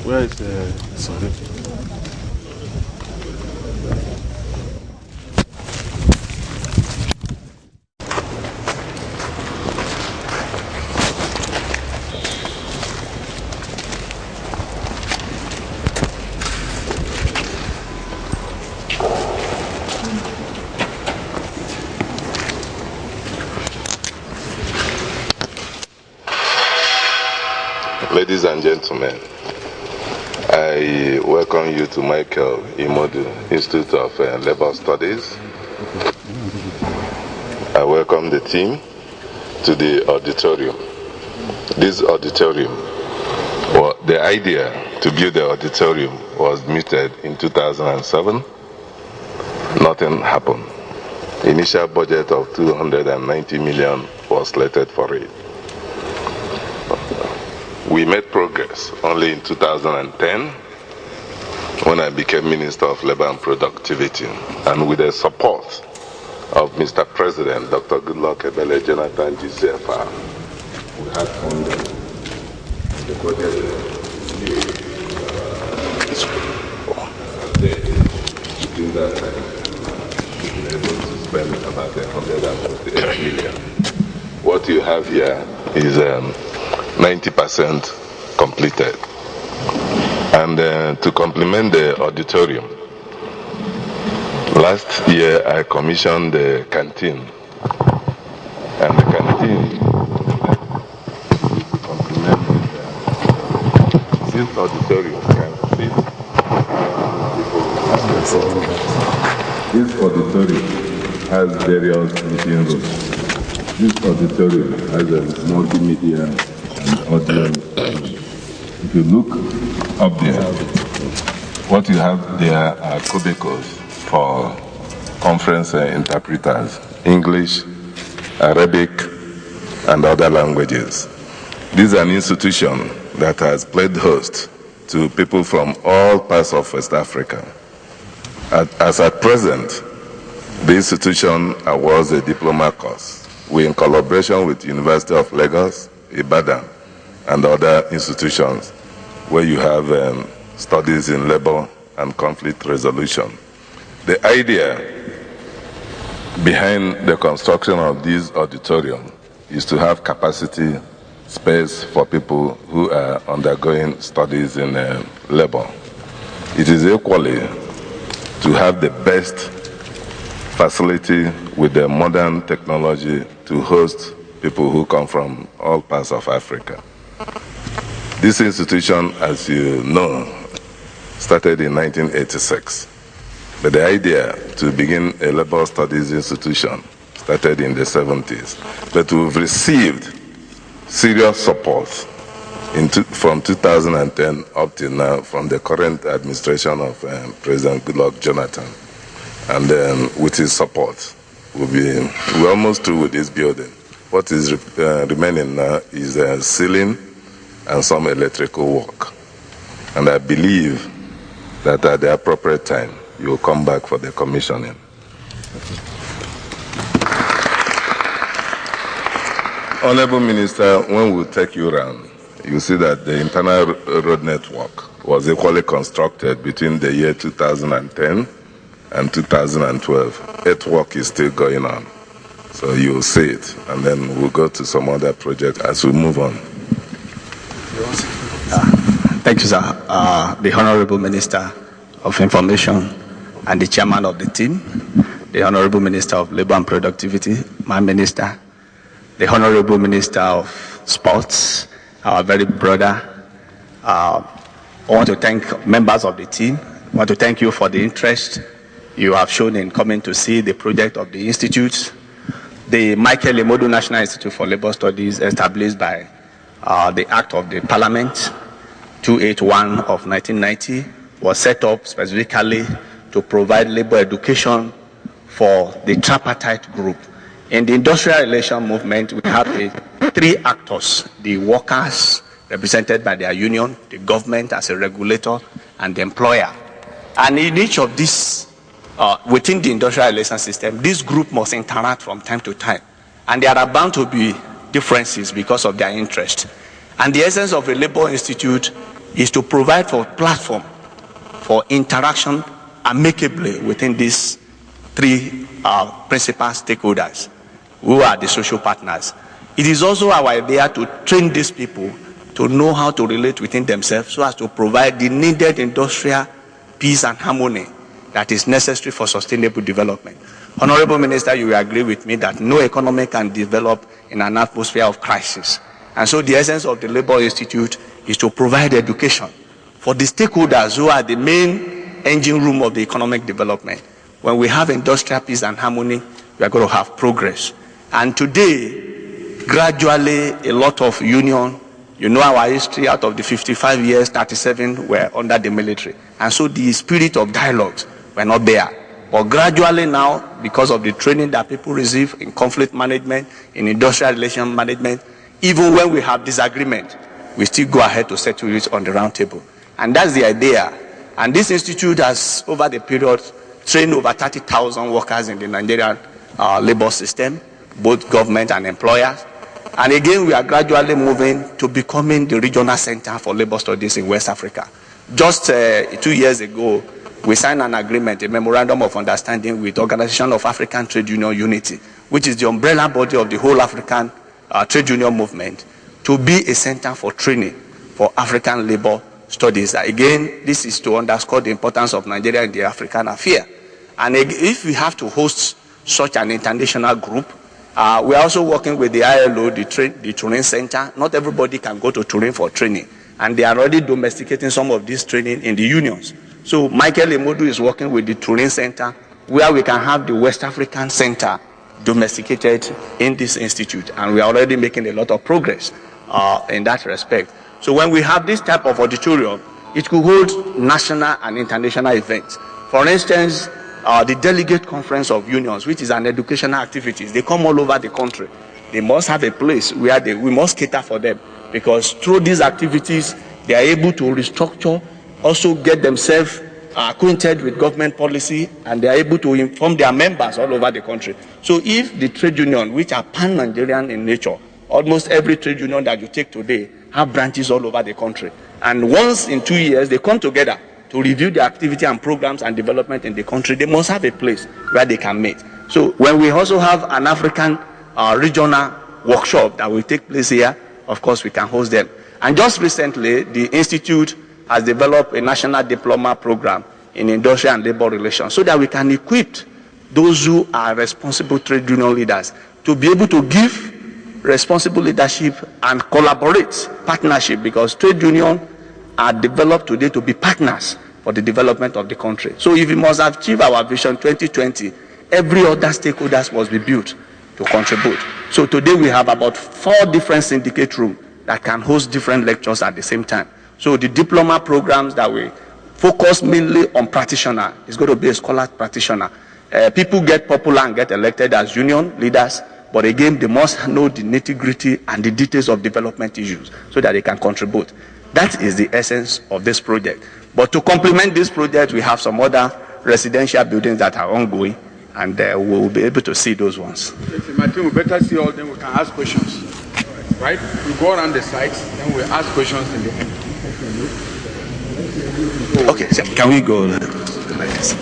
Where is sorry? Ladies and gentlemen, I welcome you to Micheal Imoudu Institute of Labor Studies. I welcome the team to the auditorium. This auditorium, well, the idea to build the auditorium was mooted in 2007. Nothing happened. Initial budget of 290 million was slated for it. We made progress only in 2010 when I became Minister of Labor and Productivity, and with the support of Mr. President, Dr. Goodluck Ebele Jonathan GCFR, we had funded the budget within that time. We were able to spend about 148 million. What you have here is 90% completed. And to complement the auditorium, last year I commissioned the canteen. And the canteen complemented this auditorium. This auditorium has various meeting rooms. This auditorium has a multimedia audio. If you look up there, what you have there are cubicles for conference interpreters, English, Arabic, and other languages. This is an institution that has played host to people from all parts of West Africa. As at present, the institution awards a diploma course. We, in collaboration with University of Lagos, Ibadan, and other institutions where you have studies in labor and conflict resolution. The idea behind the construction of this auditorium is to have capacity space for people who are undergoing studies in labor. It is equally to have the best facility with the modern technology to host people who come from all parts of Africa. This institution, as you know, started in 1986. But the idea to begin a labor studies institution started in the 70s. But we've received serious support from 2010 up till now from the current administration of President Goodluck Jonathan. And with his support, we're almost through with this building. What is remaining now is ceiling and some electrical work. And I believe that at the appropriate time, you will come back for the commissioning. Honorable Minister, when we take you around, you see that the internal road network was equally constructed between the year 2010 and 2012. Earthwork is still going on. So you'll see it, and then we'll go to some other projects as we move on. Thank you, sir. The Honorable Minister of Information and the Chairman of the team, the Honorable Minister of Labor and Productivity, my Minister, the Honorable Minister of Sports, our very brother. I want to thank members of the team. I want to thank you for the interest you have shown in coming to see the project of the Institute. The Micheal Imoudu National Institute for Labor Studies, established by the Act of the Parliament 281 of 1990, was set up specifically to provide labor education for the tripartite group. In the industrial relation movement, we have three actors: the workers, represented by their union, the government as a regulator, and the employer. And in each of these, within the industrial relation system, this group must interact from time to time. And there are bound to be differences because of their interest. And the essence of a labor institute is to provide for platform for interaction amicably within these three principal stakeholders, who are the social partners. It is also our idea to train these people to know how to relate within themselves so as to provide the needed industrial peace and harmony that is necessary for sustainable development. Honorable Minister, you will agree with me that no economy can develop in an atmosphere of crisis. And so the essence of the Labour Institute is to provide education for the stakeholders who are the main engine room of the economic development. When we have industrial peace and harmony, we are going to have progress. And today, gradually, a lot of union, you know our history, out of the 55 years, 37 were under the military. And so the spirit of dialogues were not there. But gradually now, because of the training that people receive in conflict management, in industrial relation management, even when we have disagreement, we still go ahead to settle it on the round table. And that's the idea. And this institute has, over the period, trained over 30,000 workers in the Nigerian labor system, both government and employers. And again, we are gradually moving to becoming the regional center for labor studies in West Africa. Just 2 years ago, we signed an agreement, a memorandum of understanding with the Organization of African Trade Union Unity, which is the umbrella body of the whole African trade union movement, to be a center for training for African labor studies. Again, this is to underscore the importance of Nigeria in the African affair. And if we have to host such an international group, we are also working with the ILO, the Turin Center. Not everybody can go to Turin for training, and they are already domesticating some of this training in the unions. So Micheal Imoudu is working with the Turin Center, where we can have the West African Center domesticated in this institute, and we are already making a lot of progress in that respect. So when we have this type of auditorium, it could hold national and international events. For instance, the Delegate Conference of Unions, which is an educational activity, they come all over the country. They must have a place where we must cater for them, because through these activities, they are able to restructure, also get themselves acquainted with government policy, and they are able to inform their members all over the country. So if the trade union, which are pan-Nigerian in nature, almost every trade union that you take today have branches all over the country. And once in 2 years, they come together to review the activity and programs and development in the country. They must have a place where they can meet. So when we also have an African regional workshop that will take place here, of course we can host them. And just recently, the Institute has developed a national diploma program in industrial and labor relations, so that we can equip those who are responsible trade union leaders to be able to give responsible leadership and collaborate, partnership, because trade unions are developed today to be partners for the development of the country. So if we must achieve our vision 2020, every other stakeholders must be built to contribute. So today we have about 4 different syndicate rooms that can host different lectures at the same time. So the diploma programs that we focus mainly on practitioner is going to be a scholar practitioner. People get popular and get elected as union leaders, but again, they must know the nitty-gritty and the details of development issues so that they can contribute. That is the essence of this project. But to complement this project, we have some other residential buildings that are ongoing, and we will be able to see those ones. My team, we better see all them, we can ask questions. Right? We go around the sites, then we ask questions in the end. Okay, so can we go like this?